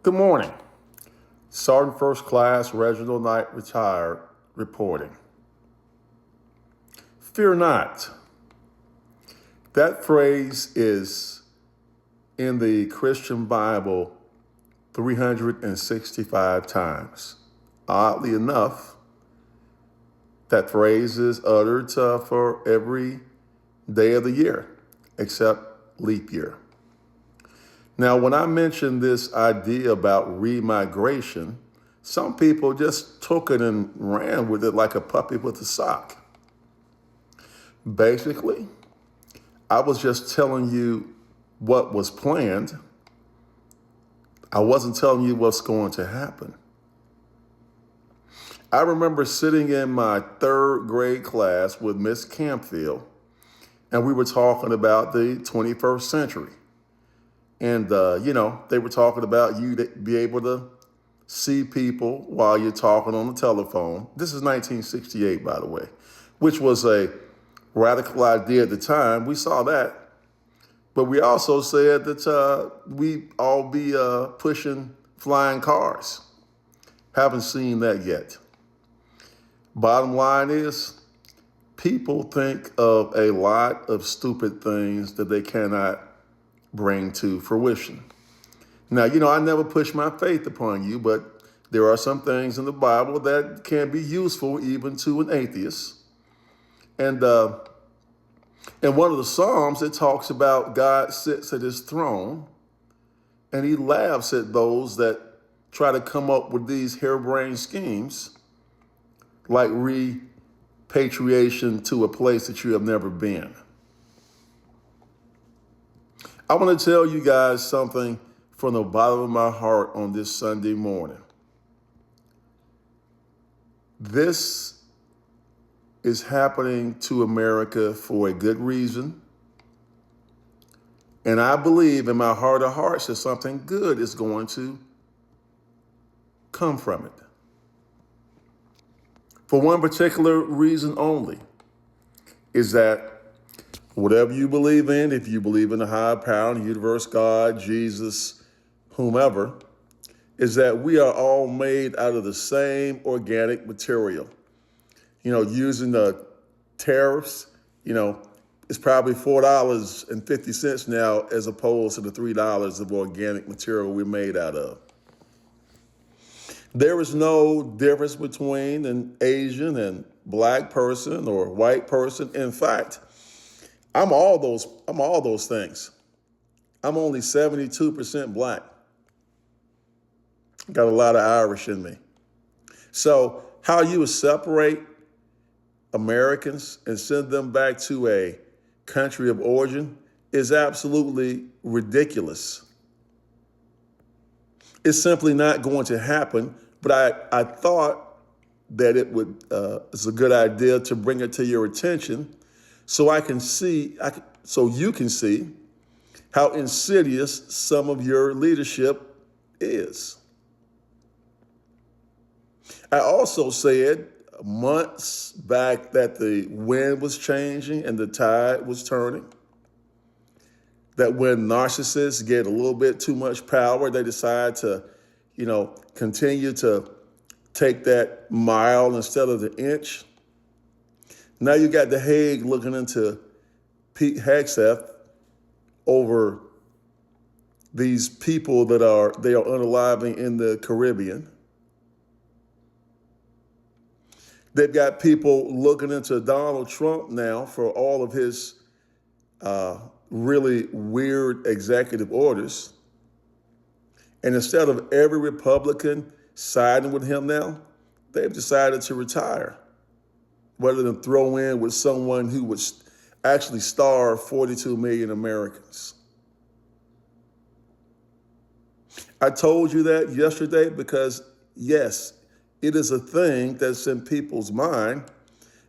Good morning. Sergeant First Class Reginald Knight, retired, reporting. Fear not. That phrase is in the Christian Bible 365 times. Oddly enough, that phrase is uttered for every day of the year, except leap year. Now, when I mentioned this idea about remigration, some people just took it and ran with it like a puppy with a sock. Basically, I was just telling you what was planned. I wasn't telling you what's going to happen. I remember sitting in my third grade class with Miss Campfield, and we were talking about the 21st century. And, they were talking about you to be able to see people while you're talking on the telephone. This is 1968, by the way, which was a radical idea at the time. We saw that. But we also said that we all be pushing flying cars. Haven't seen that yet. Bottom line is, people think of a lot of stupid things that they cannot bring to fruition. Now, I never push my faith upon you, but there are some things in the Bible that can be useful even to an atheist. And in one of the Psalms, it talks about God sits at his throne and he laughs at those that try to come up with these harebrained schemes like repatriation to a place that you have never been. I want to tell you guys something from the bottom of my heart on this Sunday morning. This is happening to America for a good reason. And I believe in my heart of hearts that something good is going to come from it. For one particular reason only, is that whatever you believe in, if you believe in a higher power, the universe, God, Jesus, whomever, is that we are all made out of the same organic material. Using the tariffs, it's probably $4.50 now as opposed to the $3 of organic material we're made out of. There is no difference between an Asian and black person or white person. In fact, I'm all those things. I'm only 72% black. Got a lot of Irish in me. So how you would separate Americans and send them back to a country of origin is absolutely ridiculous. It's simply not going to happen, but I thought that it's a good idea to bring it to your attention so so you can see how insidious some of your leadership is. I also said months back that the wind was changing and the tide was turning. That when narcissists get a little bit too much power, they decide to, continue to take that mile instead of the inch. Now you got The Hague looking into Pete Hegseth over these people they are unaliving in the Caribbean. They've got people looking into Donald Trump now for all of his really weird executive orders. And instead of every Republican siding with him now, they've decided to retire rather than throw in with someone who would actually starve 42 million Americans. I told you that yesterday because, yes, it is a thing that's in people's mind,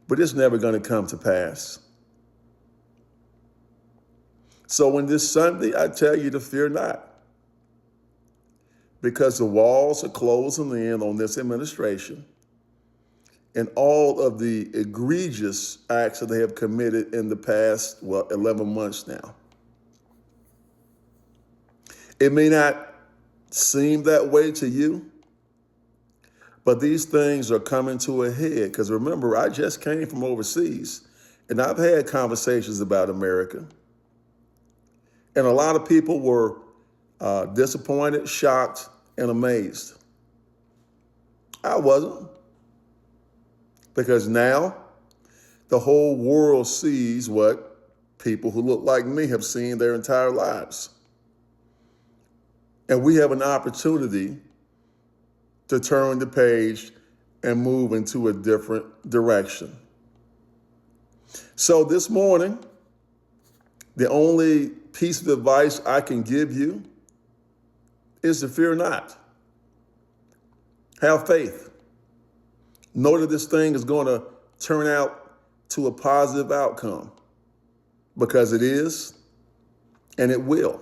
but it's never going to come to pass. So when this Sunday, I tell you to fear not, because the walls are closing in on this administration and all of the egregious acts that they have committed in the past, 11 months now. It may not seem that way to you. But these things are coming to a head because remember, I just came from overseas and I've had conversations about America. And a lot of people were disappointed, shocked, and amazed. I wasn't, because now the whole world sees what people who look like me have seen their entire lives. And we have an opportunity to turn the page and move into a different direction. So this morning, the only piece of advice I can give you is to fear not. Have faith. Know that this thing is going to turn out to a positive outcome, because it is and it will.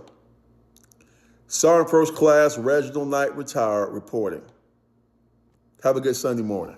Sergeant First Class Reginald Knight, retired, reporting. Have a good Sunday morning.